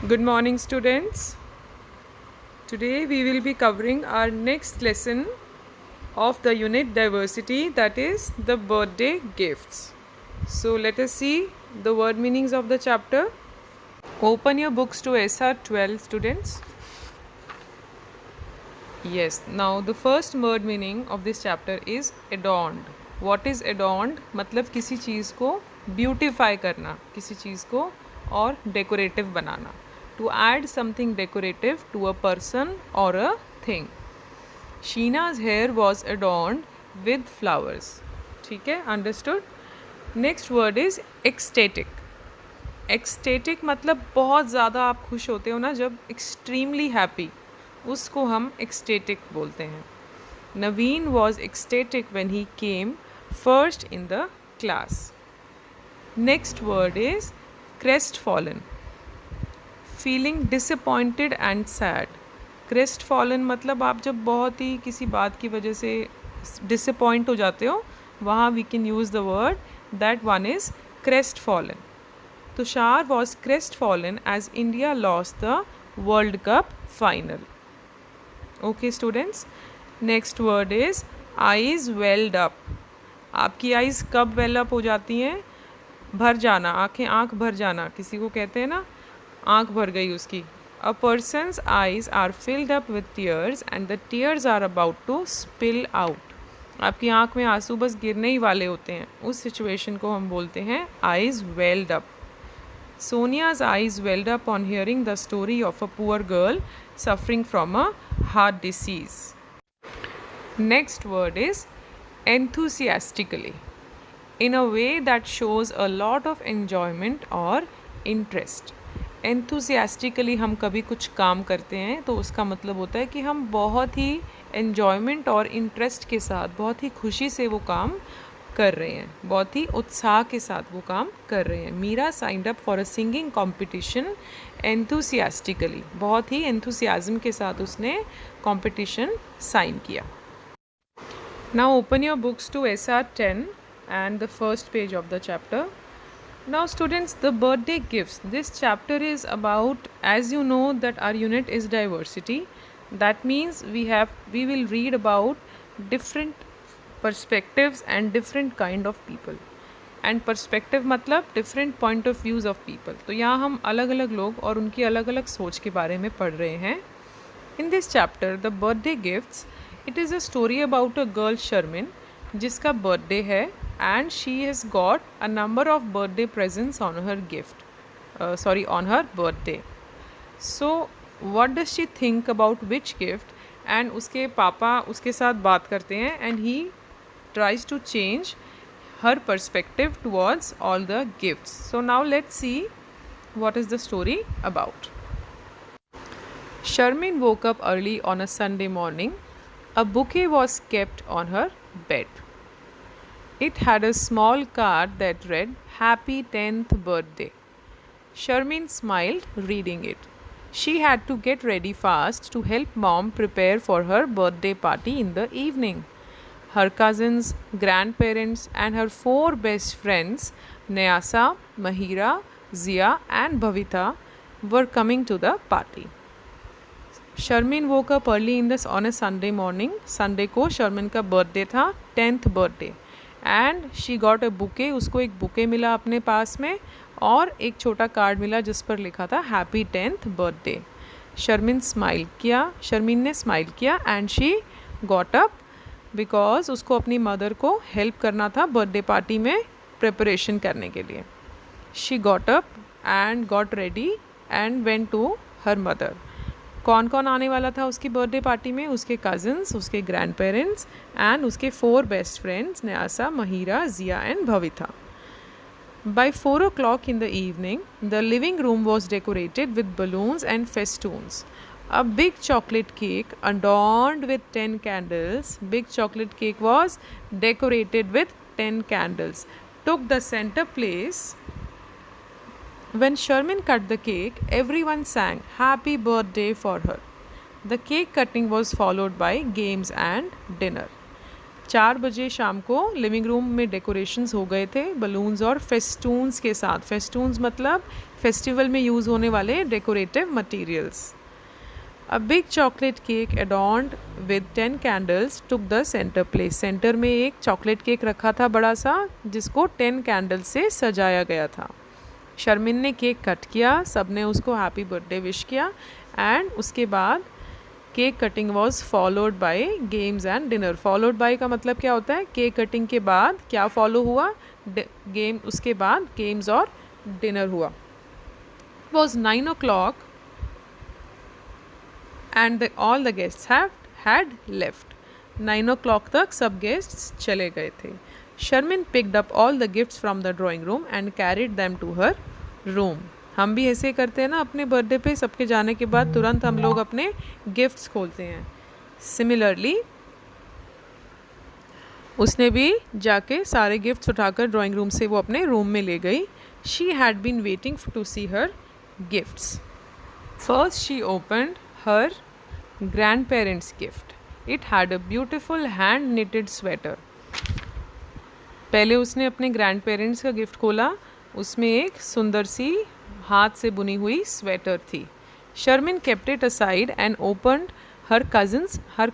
Good morning, students. Today we will be covering our next lesson of the unit diversity, that is the birthday gifts. So let us see the word meanings of the chapter. Open your books to SR 12, students. Yes, now the first word meaning of this chapter is adorned. What is adorned? मतलब किसी चीज़ को beautify करना, किसी चीज़ को और decorative banana. To add something decorative to a person or a thing. Sheena's hair was adorned with flowers. ठीक है, understood? Next word is ecstatic. Ecstatic मतलब बहुत ज़्यादा आप खुश होते हो ना, जब extremely happy, उसको हम ecstatic बोलते हैं. Naveen was ecstatic when he came first in the class. Next word is crestfallen. Feeling disappointed and sad. Crestfallen मतलब आप जब बहुत ही किसी बात की वजह से disappoint हो जाते हो, वहाँ we can use the word that one is crestfallen. Tushar was crestfallen as India lost the World Cup final. Okay students, next word is eyes welled up. आपकी eyes कब well up हो जाती हैं? भर जाना, आँख भर जाना, किसी को कहते हैं ना आँख भर गई उसकी. A person's eyes are filled up with tears and the tears are about to spill out. आपकी आँख में आंसू बस गिरने ही वाले होते हैं, उस सिचुएशन को हम बोलते हैं eyes welled up. Sonia's eyes welled up on hearing the story of a poor girl suffering from a heart disease. Next word is enthusiastically. In a way that shows a lot of enjoyment or interest. Enthusiastically हम कभी कुछ काम करते हैं तो उसका मतलब होता है कि हम बहुत ही enjoyment और interest के साथ, बहुत ही खुशी से वो काम कर रहे हैं, बहुत ही उत्साह के साथ वो काम कर रहे हैं. Meera signed up for a singing competition enthusiastically. बहुत ही enthusiasm के साथ उसने competition sign किया. Now open your books to SR 10 and the first page of the chapter. Now students, the birthday gifts. This chapter is about, as you know that our unit is diversity. That means we will read about different perspectives and different kind of people. And perspective मतलब different point of views of people. तो यहाँ हम अलग अलग लोग और उनकी अलग अलग सोच के बारे में पढ़ रहे हैं. In this chapter, the birthday gifts, it is a story about a girl Sharmin जिसका बर्थडे है and she has got a number of birthday presents on her on her birthday. So what does she think about which gift? And उसके पापा उसके साथ बात करते हैं and he tries to change her perspective towards all the gifts. So now let's see what is the story about. Sharmin woke up early on a Sunday morning. A bouquet was kept on her bed. It had a small card that read, "Happy 10th birthday." Sharmin smiled reading it. She had to get ready fast to help mom prepare for her birthday party in the evening. Her cousins, grandparents and her 4 best friends, Nyasa, Mahira, Zia and Bhavita, were coming to the party. Sharmin woke up early on a Sunday morning. Sunday को Sharmin का birthday था, 10th birthday. And she got a bouquet. उसको एक bouquet मिला अपने पास में और एक छोटा कार्ड मिला जिस पर लिखा था हैप्पी 10th बर्थडे. शर्मिन ने स्माइल किया and she got up because उसको अपनी मदर को हेल्प करना था बर्थडे पार्टी में प्रिपरेशन करने के लिए. She got up and got ready and went to her mother. कौन कौन आने वाला था उसकी बर्थडे पार्टी में? उसके कज़न्स, उसके ग्रैंड पेरेंट्स एंड उसके 4 best friends Nyasa, Mahira, Jiya and Bhavita. By 4 o'clock in the evening, the living room was decorated with balloons and festoons. A big chocolate cake adorned with 10 candles, big chocolate cake was decorated with 10 candles, took the center place. When Sharmin cut the cake, everyone sang happy birthday for her. The cake cutting was followed by games and dinner. 4 बजे शाम को living room में decorations हो गए थे balloons और फेस्टून्स के साथ। फेस्टून्स मतलब फेस्टिवल में यूज़ होने वाले decorative materials. A big chocolate cake adorned with 10 candles took the center place. Centre में एक चॉकलेट केक रखा था बड़ा सा, जिसको 10 कैंडल से सजाया गया था। शर्मिन ने केक कट किया, सब ने उसको हैप्पी बर्थडे विश किया एंड उसके बाद cake cutting was followed by games and dinner. Followed by का मतलब क्या होता है? केक कटिंग के बाद क्या फॉलो हुआ? गेम, उसके बाद गेम्स और डिनर हुआ। It was 9 o'clock and all the guests had left. 9 o'clock तक सब गेस्ट्स चले गए थे। Sharmin picked up all the gifts from the drawing room and carried them to her room. हम भी ऐसे करते हैं ना, अपने बर्थडे पे सबके जाने के बाद तुरंत हम लोग अपने गिफ्ट्स खोलते हैं। सिमिलरली उसने भी जाके सारे गिफ्ट्स उठाकर ड्राइंग रूम से वो अपने रूम में ले गई। She had been waiting to see her gifts. First she opened her grandparents' gift. It had a beautiful hand knitted sweater. पहले उसने अपने ग्रैंड पेरेंट्स का गिफ्ट खोला, उसमें एक सुंदर सी हाथ से बुनी हुई स्वेटर थी। Sharmin kept it aside and opened her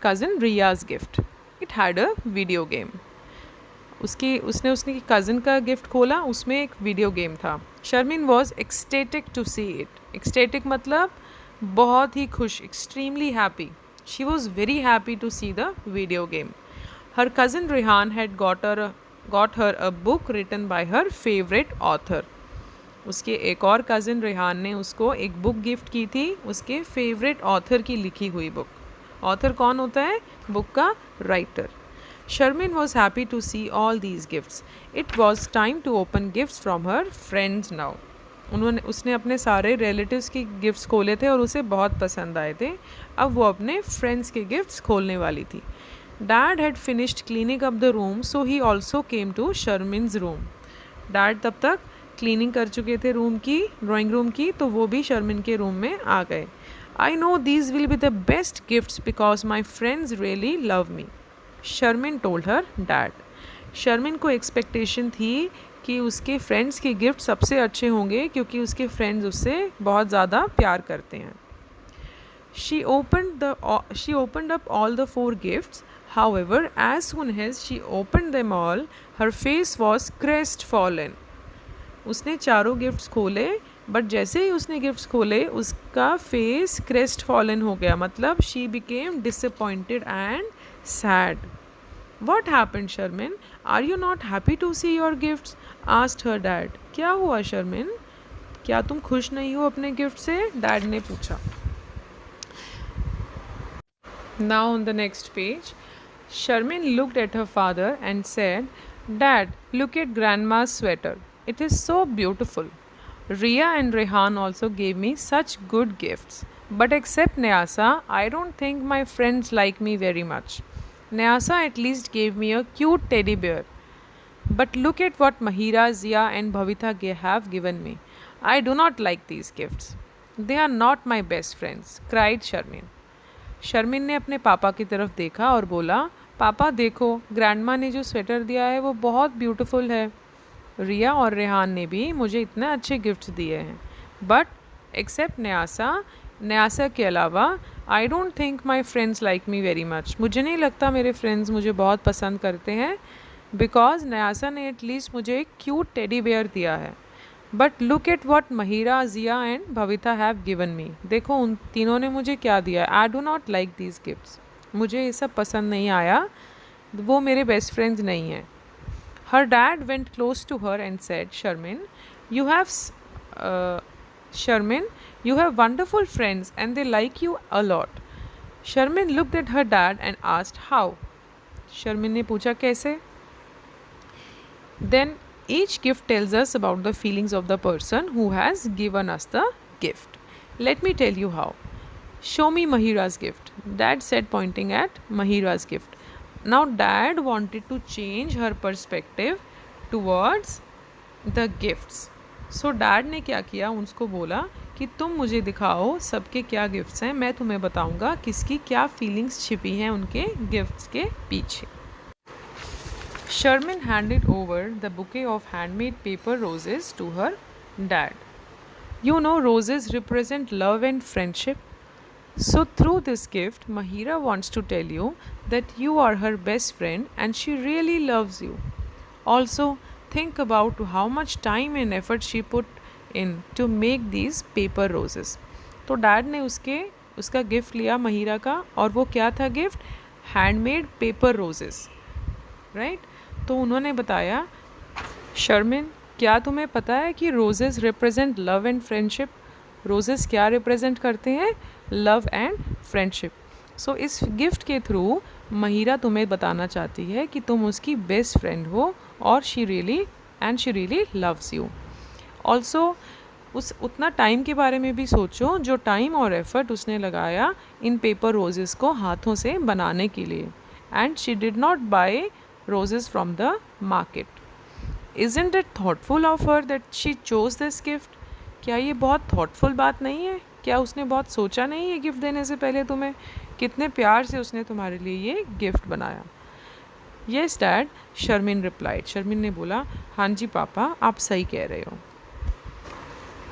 cousin Riya's gift. It had a video game. उसने कज़न का गिफ्ट खोला, उसमें एक वीडियो गेम था। Sharmin was ecstatic to see it. ecstatic मतलब बहुत ही खुश, extremely happy. She was very happy to see the video game. Her cousin Rehan had got her a book written by her favorite author. उसके एक और cousin Rehan ने उसको एक book gift की थी, उसके फेवरेट ऑथर की लिखी हुई बुक। ऑथर कौन होता है? बुक का writer. Sharmin was happy to see all these gifts. It was time to open gifts from her friends now. उसने अपने सारे रिलेटिव्स की गिफ्ट्स खोले थे और उसे बहुत पसंद आए थे। अब वो अपने फ्रेंड्स के गिफ्ट्स खोलने वाली थी। Dad had finished cleaning up the room so he also came to Sharmin's room. Dad तब तक क्लीनिंग कर चुके थे रूम की, ड्राइंग रूम की, तो वो भी शर्मिन के रूम में आ गए। I know these will be the best gifts because my friends really love me, Sharmin told her dad. Sharmin को एक्सपेक्टेशन थी कि उसके फ्रेंड्स के गिफ्ट सबसे अच्छे होंगे क्योंकि उसके फ्रेंड्स उससे बहुत ज़्यादा प्यार करते हैं। She opened up all the 4 gifts. However, as soon as she opened them all, her face was crestfallen. उसने चारों गिफ्ट्स खोले, बट जैसे ही उसने गिफ्ट्स खोले उसका फेस crestfallen हो गया, मतलब she became disappointed and sad. What happened, Sharmin? Are you not happy to see your gifts? Asked her dad. क्या हुआ शर्मिन? क्या तुम खुश नहीं हो अपने गिफ्ट से? डैड ने पूछा। Now on the next page, Sharmin looked at her father and said, Dad, look at grandma's sweater. It is so beautiful. Riya and Rehan also gave me such good gifts. But except Nyasa, I don't think my friends like me very much. Nyasa at least gave me a cute teddy bear. But look at what Mahira, Zia and Bhavita have given me. I do not like these gifts. They are not my best friends, cried Sharmin. Sharmin ने अपने पापा की तरफ देखा और बोला, पापा देखो, ग्रैंडमा ने जो स्वेटर दिया है वो बहुत ब्यूटीफुल है। रिया और रेहान ने भी मुझे इतने अच्छे गिफ्ट्स दिए हैं, बट एक्सेप्ट न्यासा के अलावा I don't think my friends like me very much. मुझे नहीं लगता मेरे फ्रेंड्स मुझे बहुत पसंद करते हैं, बिकॉज न्यासा ने एटलीस्ट मुझे एक क्यूट टेडी बेयर दिया है। But look at what Mahira, Jiya and Bhavita have given me. देखो उन तीनों ने मुझे क्या दिया। I do not like these gifts. मुझे ये सब पसंद नहीं आया, वो मेरे बेस्ट फ्रेंड्स नहीं हैं। Her dad went close to her and said, Sharmin, you have wonderful friends and they like you a lot. Sharmin looked at her dad and asked how. Sharmin ने पूछा कैसे? Then each gift tells us about the feelings of the person who has given us the gift. Let me tell you how. Show me Mahira's gift, Dad said, pointing at Mahira's gift. Now Dad wanted to change her perspective towards the gifts. So dad ने क्या किया, उसको बोला कि तुम मुझे दिखाओ सबके क्या गिफ्ट्स हैं, मैं तुम्हें बताऊंगा किसकी क्या फीलिंग्स छिपी हैं उनके गिफ्ट्स के पीछे। Sherman handed over the bouquet of handmade paper roses to her dad. You know, roses represent love and friendship. So, through this gift, Mahira wants to tell you that you are her best friend and she really loves you. Also, think about how much time and effort she put in to make these paper roses. तो dad ने उसका gift लिया महिरा का, और वो क्या था gift? Handmade paper roses, right? तो उन्होंने बताया, शर्मिन, क्या तुम्हें पता है कि roses represent love and friendship? Roses क्या रिप्रेजेंट करते हैं? Love and friendship. सो इस गिफ्ट के थ्रू महिरा तुम्हें बताना चाहती है कि तुम उसकी बेस्ट फ्रेंड हो और she really loves you. Also उस उतना टाइम के बारे में भी सोचो जो टाइम और एफर्ट उसने लगाया इन पेपर रोजेस को हाथों से बनाने के लिए. And she did not buy roses from the market. Isn't it thoughtful of her that she chose this gift? क्या ये बहुत thoughtful बात नहीं है? क्या उसने बहुत सोचा नहीं है गिफ्ट देने से पहले तुम्हें? कितने प्यार से उसने तुम्हारे लिए ये गिफ्ट बनाया. Yes dad, Sharmin replied. Sharmin ने बोला, हाँ जी पापा, आप सही कह रहे हो.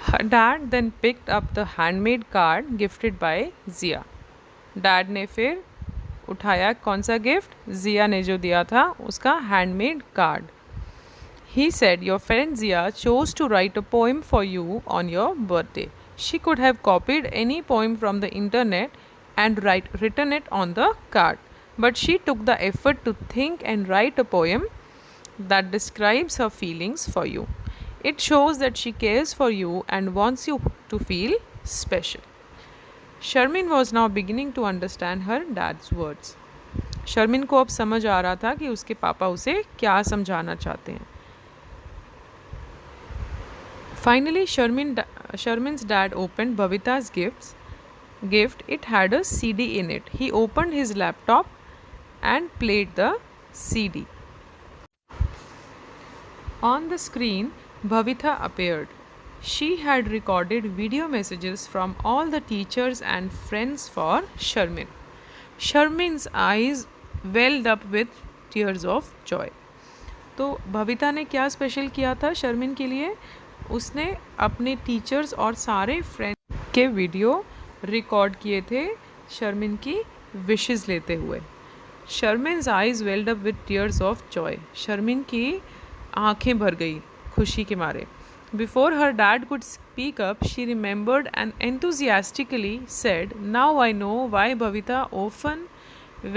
Her dad then picked up the handmade card gifted by Zia. Dad ने फिर उठाया कौन सा गिफ्ट? जिया ने जो दिया था उसका handmade card. He said, your friend Jiya chose to write a poem for you on your birthday. She could have copied any poem from the internet and written it on the card, but she took the effort to think and write a poem that describes her feelings for you. It shows that she cares for you and wants you to feel special. Sharmin was now beginning to understand her dad's words. Sharmin को अब समझ आ रहा था कि उसके पापा उसे क्या समझाना चाहते हैं. Finally Sharmin's dad open Bhavita's gift. It had a CD in it. He opened his laptop and played the CD. On the screen, Bhavita appeared. She had recorded video messages from all the teachers and friends for Sharmin. Sharmin's eyes welled up with tears of joy. तो भविता ने क्या special किया था शर्मिन के लिए? उसने अपने टीचर्स और सारे फ्रेंड के वीडियो रिकॉर्ड किए थे शर्मिन की विशेस लेते हुए. Sharmin's eyes welled up with tears of joy. Sharmin की आंखें भर गई खुशी के मारे. Before her dad could speak up, she remembered and enthusiastically said, now I know why Bhavita often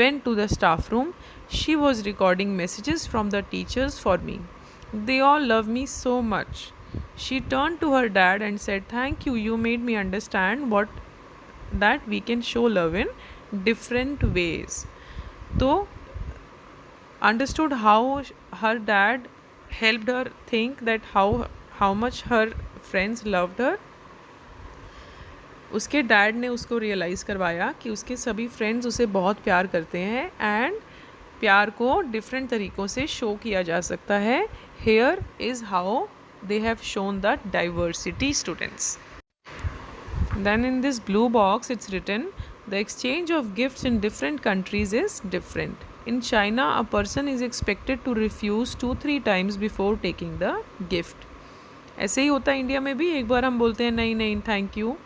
went to the staff room. She was recording messages from the teachers for me. They all love me so much. She turned to her dad and said, thank you, you made me understand that we can show love in different ways. So, understood how her dad helped her think that how much her friends loved her. उसके dad ने उसको realise करवाया कि उसके सभी friends उसे बहुत प्यार करते हैं एंड प्यार को डिफरेंट तरीक़ों से शो किया जा सकता है. Here is how they have shown the diversity students. Then in this blue box it's written, the exchange of gifts in different countries is different. In China, a person is expected to refuse 2-3 times before taking the gift. ऐसे ही होता है India में भी, एक बार हम बोलते हैं नहीं थैंक यू.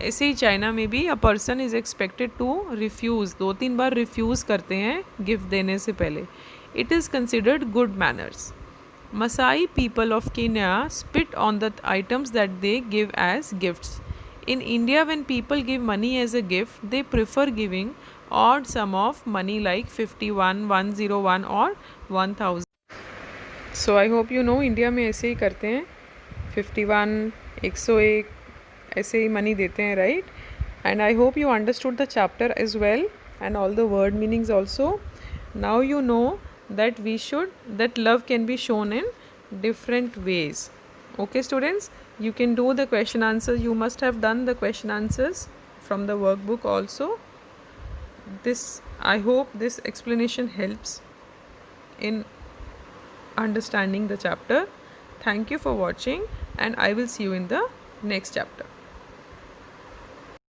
ऐसे ही चाइना में भी a person is expected to refuse, 2-3 बार रिफ्यूज़ करते हैं गिफ्ट देने से पहले. It is considered good manners. Maasai people of Kenya spit on the items that they give as gifts. In India, when people give money as a gift, they prefer giving odd sum of money like 51, 101 or 1000. So I hope you know India में ऐसे ही करते हैं, 51, 101 ऐसे ही money देते हैं, right? And I hope you understood the chapter as well and all the word meanings also. Now you know that love can be shown in different ways. Okay students, you can do the question answers. You must have done the question answers from the workbook also. I hope this explanation helps in understanding the chapter. Thank you for watching and I will see you in the next chapter.